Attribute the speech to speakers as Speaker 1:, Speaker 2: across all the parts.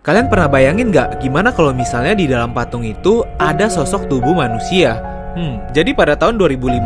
Speaker 1: Kalian pernah bayangin nggak gimana kalau misalnya di dalam patung itu ada sosok tubuh manusia? Jadi pada tahun 2015,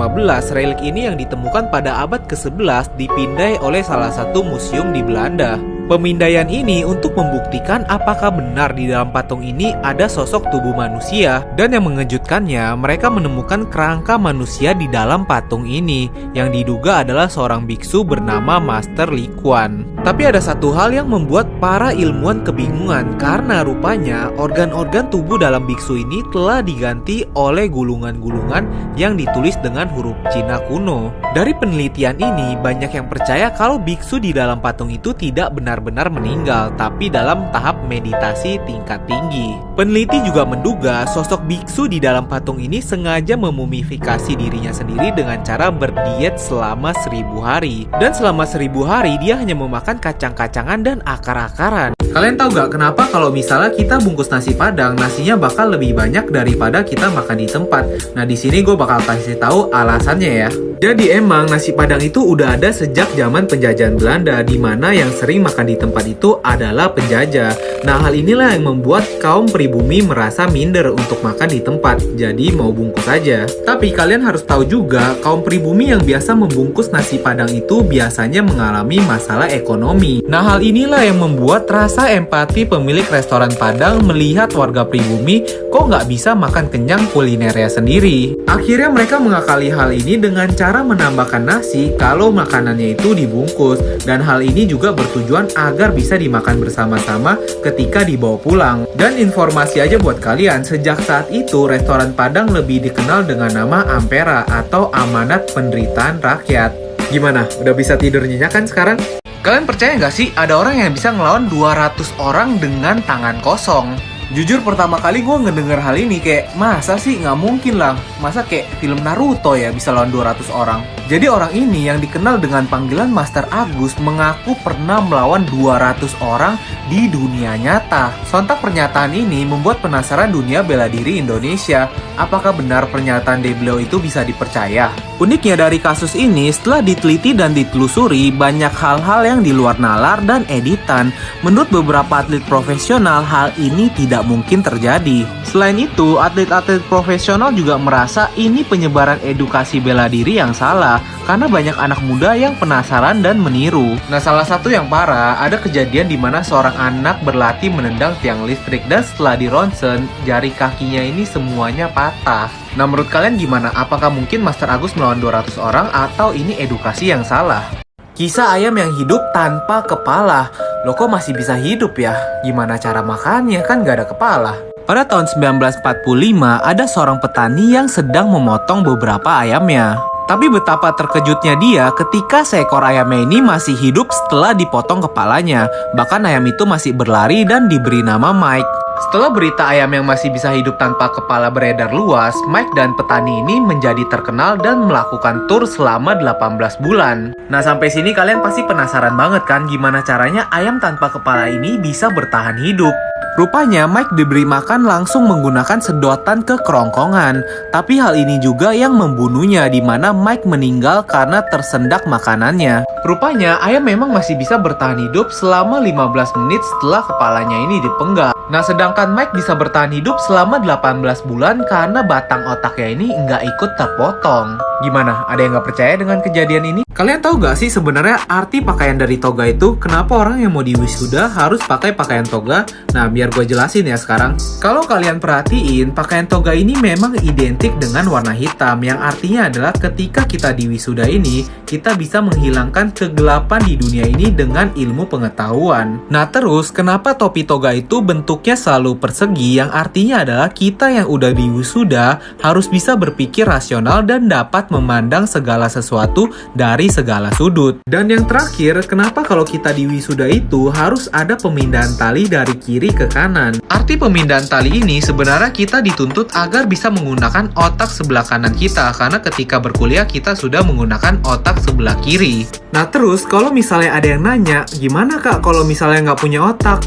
Speaker 1: relik ini yang ditemukan pada abad ke-11 dipindai oleh salah satu museum di Belanda. Pemindaian ini untuk membuktikan apakah benar di dalam patung ini ada sosok tubuh manusia. Dan yang mengejutkannya, mereka menemukan kerangka manusia di dalam patung ini yang diduga adalah seorang biksu bernama Master Li Kuan. Tapi ada satu hal yang membuat para ilmuwan kebingungan karena rupanya organ-organ tubuh dalam biksu ini telah diganti oleh gulungan-gulungan yang ditulis dengan huruf Cina kuno. Dari penelitian ini, banyak yang percaya kalau biksu di dalam patung itu tidak benar-benar meninggal, tapi dalam tahap meditasi tingkat tinggi. Peneliti juga menduga sosok biksu di dalam patung ini sengaja memumifikasi dirinya sendiri dengan cara berdiet selama 1000 hari. Dan selama 1000 hari dia hanya memakan kacang-kacangan dan akar-akaran. Kalian tahu gak kenapa kalau misalnya kita bungkus nasi padang, nasinya bakal lebih banyak daripada kita makan di tempat? Nah, di sini gue bakal kasih tahu alasannya ya. Jadi emang nasi padang itu udah ada sejak zaman penjajahan Belanda, di mana yang sering makan di tempat itu adalah penjajah. Nah, hal inilah yang membuat kaum pribumi merasa minder untuk makan di tempat, jadi mau bungkus aja. Tapi kalian harus tahu juga, kaum pribumi yang biasa membungkus nasi padang itu biasanya mengalami masalah ekonomi. Nah, hal inilah yang membuat rasa empati pemilik restoran Padang melihat warga pribumi kok nggak bisa makan kenyang kulinernya sendiri. Akhirnya mereka mengakali hal ini dengan cara menambahkan nasi kalau makanannya itu dibungkus. Dan hal ini juga bertujuan agar bisa dimakan bersama-sama ketika dibawa pulang. Dan informasi aja buat kalian, sejak saat itu restoran Padang lebih dikenal dengan nama Ampera atau Amanat Penderitaan Rakyat. Gimana? Udah bisa tidur nyenyak kan sekarang? Kalian percaya nggak sih ada orang yang bisa ngelawan 200 orang dengan tangan kosong? Jujur pertama kali gue ngedenger hal ini kayak, masa sih? Nggak mungkin lah. Masa kayak film Naruto ya bisa lawan 200 orang? Jadi orang ini yang dikenal dengan panggilan Master Agus mengaku pernah melawan 200 orang di dunia nyata. Sontak pernyataan ini membuat penasaran dunia bela diri Indonesia. Apakah benar pernyataan dari beliau itu bisa dipercaya? Uniknya dari kasus ini, setelah diteliti dan ditelusuri, banyak hal-hal yang di luar nalar dan editan. Menurut beberapa atlet profesional, hal ini tidak mungkin terjadi. Selain itu, atlet-atlet profesional juga merasa ini penyebaran edukasi bela diri yang salah, karena banyak anak muda yang penasaran dan meniru. Nah, salah satu yang parah, ada kejadian di mana seorang anak berlatih menendang tiang listrik dan setelah di ronsen, jari kakinya ini semuanya patah. Nah, menurut kalian gimana? Apakah mungkin Master Agus melawan 200 orang atau ini edukasi yang salah? Kisah ayam yang hidup tanpa kepala. Loh, kok masih bisa hidup ya? Gimana cara makannya? Kan gak ada kepala. Pada tahun 1945, ada seorang petani yang sedang memotong beberapa ayamnya. Tapi betapa terkejutnya dia ketika seekor ayamnya ini masih hidup setelah dipotong kepalanya. Bahkan ayam itu masih berlari dan diberi nama Mike. Setelah berita ayam yang masih bisa hidup tanpa kepala beredar luas, Mike dan petani ini menjadi terkenal dan melakukan tur selama 18 bulan. Nah, sampai sini kalian pasti penasaran banget kan gimana caranya ayam tanpa kepala ini bisa bertahan hidup. Rupanya Mike diberi makan langsung menggunakan sedotan ke kerongkongan. Tapi hal ini juga yang membunuhnya, di mana Mike meninggal karena tersendak makanannya. Rupanya ayam memang masih bisa bertahan hidup selama 15 menit setelah kepalanya ini dipenggal. Nah, sedangkan Mike bisa bertahan hidup selama 18 bulan karena batang otaknya ini nggak ikut terpotong. Gimana? Ada yang nggak percaya dengan kejadian ini? Kalian tahu nggak sih sebenarnya arti pakaian dari toga itu? Kenapa orang yang mau diwisuda harus pakai pakaian toga? Nah, biar gue jelasin ya sekarang. Kalau kalian perhatiin, pakaian toga ini memang identik dengan warna hitam, yang artinya adalah ketika kita diwisuda ini, kita bisa menghilangkan kegelapan di dunia ini dengan ilmu pengetahuan. Nah, terus kenapa topi toga itu bentuknya selalu persegi, yang artinya adalah kita yang udah diwisuda harus bisa berpikir rasional dan dapat memandang segala sesuatu dari segala sudut. Dan yang terakhir, kenapa kalau kita diwisuda itu harus ada pemindahan tali dari kiri ke kanan? Arti pemindahan tali ini sebenarnya kita dituntut agar bisa menggunakan otak sebelah kanan kita, karena ketika berkuliah kita sudah menggunakan otak sebelah kiri. Nah, terus kalau misalnya ada yang nanya, gimana kak kalau misalnya nggak punya otak?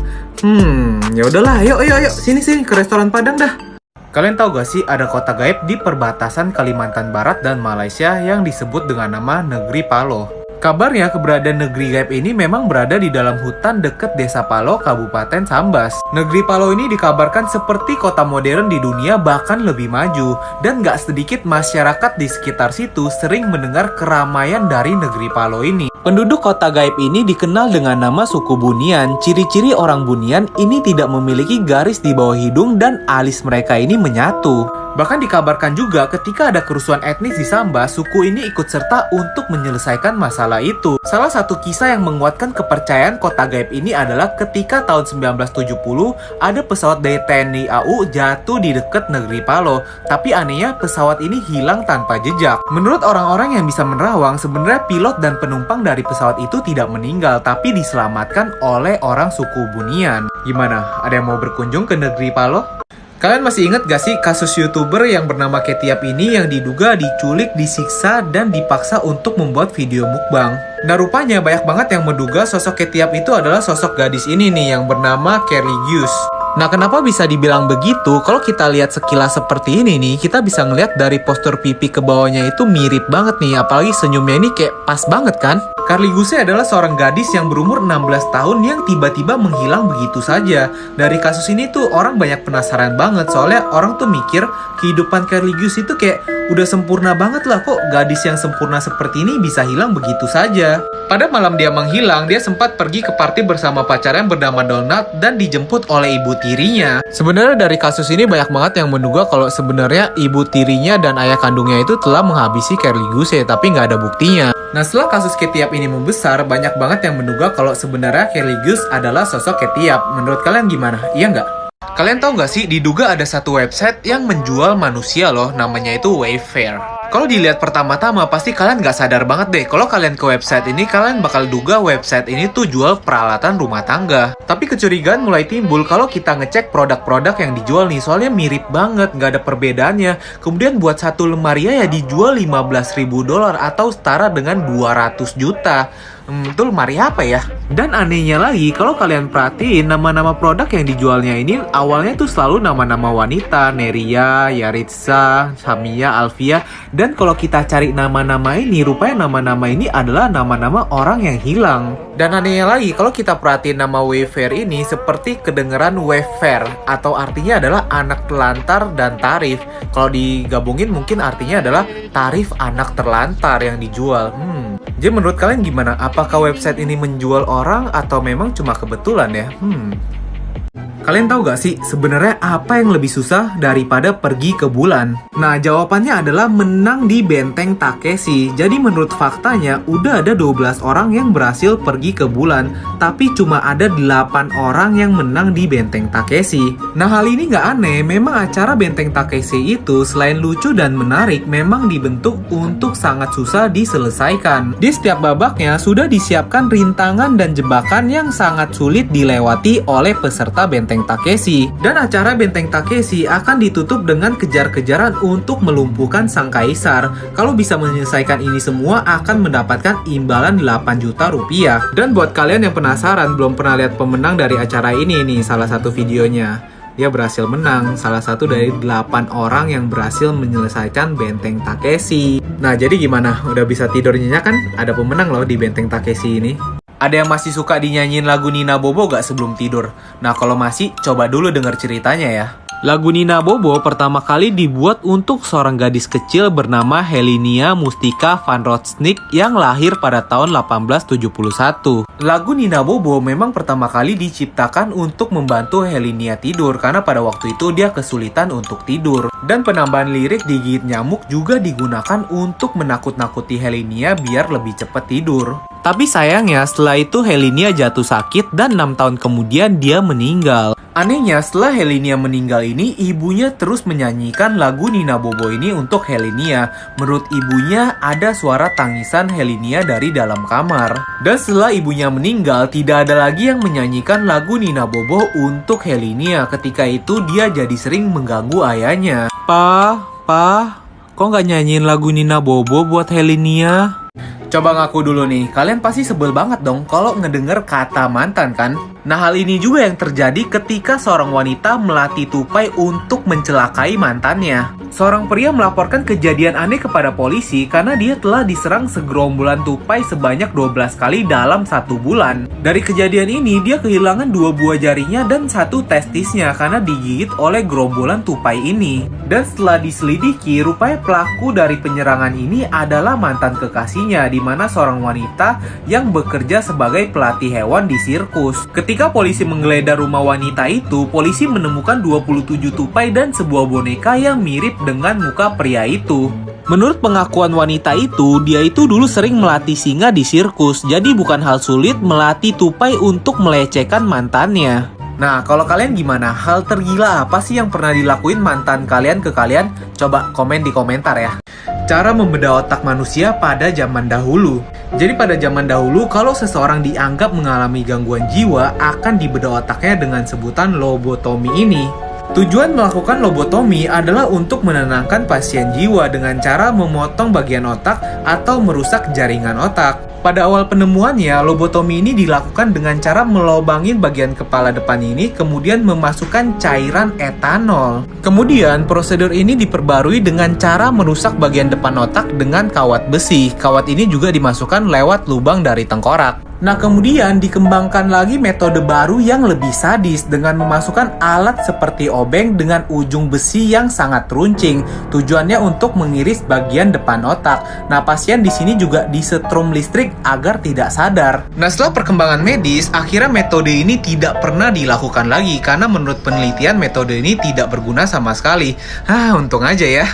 Speaker 1: Ya udahlah, yuk sini ke restoran Padang dah. Kalian tahu gak sih ada kota gaib di perbatasan Kalimantan Barat dan Malaysia yang disebut dengan nama Negeri Paloh? Kabarnya keberadaan negeri gaib ini memang berada di dalam hutan dekat Desa Palo, Kabupaten Sambas. Negeri Palo ini dikabarkan seperti kota modern di dunia, bahkan lebih maju. Dan gak sedikit masyarakat di sekitar situ sering mendengar keramaian dari negeri Palo ini. Penduduk kota gaib ini dikenal dengan nama suku Bunian. Ciri-ciri orang Bunian ini tidak memiliki garis di bawah hidung dan alis mereka ini menyatu. Bahkan dikabarkan juga ketika ada kerusuhan etnis di Sambas, suku ini ikut serta untuk menyelesaikan masalah itu. Salah satu kisah yang menguatkan kepercayaan kota gaib ini adalah ketika tahun 1970 ada pesawat dari TNI AU jatuh di dekat negeri Palo. Tapi anehnya pesawat ini hilang tanpa jejak. Menurut orang-orang yang bisa menerawang, sebenarnya pilot dan penumpang dari pesawat itu tidak meninggal, tapi diselamatkan oleh orang suku Bunian. Gimana? Ada yang mau berkunjung ke negeri Palo? Kalian masih ingat gak sih kasus YouTuber yang bernama Ketiap ini yang diduga diculik, disiksa, dan dipaksa untuk membuat video mukbang? Nah rupanya banyak banget yang menduga sosok Ketiap itu adalah sosok gadis ini nih yang bernama Kerligius. Nah kenapa bisa dibilang begitu? Kalau kita lihat sekilas seperti ini nih, kita bisa ngeliat dari postur pipi ke bawahnya itu mirip banget nih. Apalagi senyumnya ini kayak pas banget kan? Carliguse adalah seorang gadis yang berumur 16 tahun yang tiba-tiba menghilang begitu saja. Dari kasus ini tuh orang banyak penasaran banget, soalnya orang tuh mikir kehidupan Carliguse itu kayak udah sempurna banget lah, kok gadis yang sempurna seperti ini bisa hilang begitu saja. Pada malam dia menghilang, dia sempat pergi ke party bersama pacarnya bernama Donald dan dijemput oleh ibu tirinya. Sebenarnya dari kasus ini banyak banget yang menduga kalau sebenarnya ibu tirinya dan ayah kandungnya itu telah menghabisi Carliguse, tapi nggak ada buktinya. Nah setelah kasus Ketiap ini membesar, banyak banget yang menduga kalau sebenarnya Carliguse adalah sosok Ketiap. Menurut kalian gimana? Iya nggak? Kalian tahu nggak sih, diduga ada satu website yang menjual manusia loh, namanya itu Wayfair. Kalau dilihat pertama-tama, pasti kalian nggak sadar banget deh. Kalau kalian ke website ini, kalian bakal duga website ini tuh jual peralatan rumah tangga. Tapi kecurigaan mulai timbul kalau kita ngecek produk-produk yang dijual nih, soalnya mirip banget, nggak ada perbedaannya. Kemudian buat satu lemari ya dijual $15.000 atau setara dengan 200 juta. Itu lemari apa ya? Dan anehnya lagi, kalau kalian perhatiin nama-nama produk yang dijualnya ini awalnya tuh selalu nama-nama wanita, Neria, Yaritza, Samia, Alfia. Dan kalau kita cari nama-nama ini, rupanya nama-nama ini adalah nama-nama orang yang hilang. Dan anehnya lagi, kalau kita perhatiin nama Wayfair ini seperti kedengeran Wayfair, atau artinya adalah anak telantar dan tarif. Kalau digabungin mungkin artinya adalah tarif anak terlantar yang dijual. Jadi menurut kalian gimana? Apakah website ini menjual orang atau memang cuma kebetulan ya? Kalian tahu gak sih sebenarnya apa yang lebih susah daripada pergi ke bulan? Nah jawabannya adalah menang di benteng Takeshi. Jadi menurut faktanya udah ada 12 orang yang berhasil pergi ke bulan, tapi cuma ada 8 orang yang menang di benteng Takeshi. Nah hal ini gak aneh, memang acara benteng Takeshi itu selain lucu dan menarik, memang dibentuk untuk sangat susah diselesaikan. Di setiap babaknya sudah disiapkan rintangan dan jebakan yang sangat sulit dilewati oleh peserta benteng Takeshi. Dan acara benteng Takeshi akan ditutup dengan kejar-kejaran untuk melumpuhkan sang kaisar. Kalau bisa menyelesaikan ini semua akan mendapatkan imbalan 8 juta rupiah. Dan buat kalian yang penasaran belum pernah lihat pemenang dari acara ini nih, salah satu videonya. Dia berhasil menang, salah satu dari 8 orang yang berhasil menyelesaikan benteng Takeshi. Nah jadi gimana? Udah bisa tidur nyenyak kan? Ada pemenang loh di benteng Takeshi ini. Ada yang masih suka dinyanyiin lagu Nina Bobo gak sebelum tidur? Nah kalau masih, coba dulu denger ceritanya ya. Lagu Nina Bobo pertama kali dibuat untuk seorang gadis kecil bernama Helinia Mustika van Rotsnik yang lahir pada tahun 1871. Lagu Nina Bobo memang pertama kali diciptakan untuk membantu Helinia tidur karena pada waktu itu dia kesulitan untuk tidur. Dan penambahan lirik digigit nyamuk juga digunakan untuk menakut-nakuti Helinia biar lebih cepat tidur. Tapi sayangnya setelah itu Helinia jatuh sakit dan 6 tahun kemudian dia meninggal. Anehnya setelah Helinia meninggal ini, ibunya terus menyanyikan lagu Nina Bobo ini untuk Helinia. Menurut ibunya ada suara tangisan Helinia dari dalam kamar. Dan setelah ibunya meninggal, tidak ada lagi yang menyanyikan lagu Nina Bobo untuk Helinia. Ketika itu dia jadi sering mengganggu ayahnya. Pa, kok nggak nyanyiin lagu Nina Bobo buat Helinia? Coba ngaku dulu nih, kalian pasti sebel banget dong kalau ngedenger kata mantan kan? Nah, hal ini juga yang terjadi ketika seorang wanita melatih tupai untuk mencelakai mantannya. Seorang pria melaporkan kejadian aneh kepada polisi karena dia telah diserang segerombolan tupai sebanyak 12 kali dalam 1 bulan. Dari kejadian ini, dia kehilangan 2 buah jarinya dan 1 testisnya karena digigit oleh gerombolan tupai ini. Dan setelah diselidiki, rupanya pelaku dari penyerangan ini adalah mantan kekasihnya, di mana seorang wanita yang bekerja sebagai pelatih hewan di sirkus. Ketika polisi menggeledah rumah wanita itu, polisi menemukan 27 tupai dan sebuah boneka yang mirip dengan muka pria itu. Menurut pengakuan wanita itu, dia itu dulu sering melatih singa di sirkus, jadi bukan hal sulit melatih tupai untuk melecehkan mantannya. Nah, kalau kalian gimana? Hal tergila apa sih yang pernah dilakuin mantan kalian ke kalian? Coba komen di komentar ya. Cara membedah otak manusia pada zaman dahulu. Jadi pada zaman dahulu, kalau seseorang dianggap mengalami gangguan jiwa, akan dibedah otaknya dengan sebutan lobotomi ini. Tujuan melakukan lobotomi adalah untuk menenangkan pasien jiwa dengan cara memotong bagian otak atau merusak jaringan otak. Pada awal penemuannya, lobotomi ini dilakukan dengan cara melobangin bagian kepala depan ini, kemudian memasukkan cairan etanol. Kemudian, prosedur ini diperbarui dengan cara merusak bagian depan otak dengan kawat besi. Kawat ini juga dimasukkan lewat lubang dari tengkorak. Nah, kemudian dikembangkan lagi metode baru yang lebih sadis dengan memasukkan alat seperti obeng dengan ujung besi yang sangat runcing. Tujuannya untuk mengiris bagian depan otak. Nah, pasien di sini juga disetrum listrik agar tidak sadar. Nah, setelah perkembangan medis, akhirnya metode ini tidak pernah dilakukan lagi karena menurut penelitian metode ini tidak berguna sama sekali. Untung aja ya.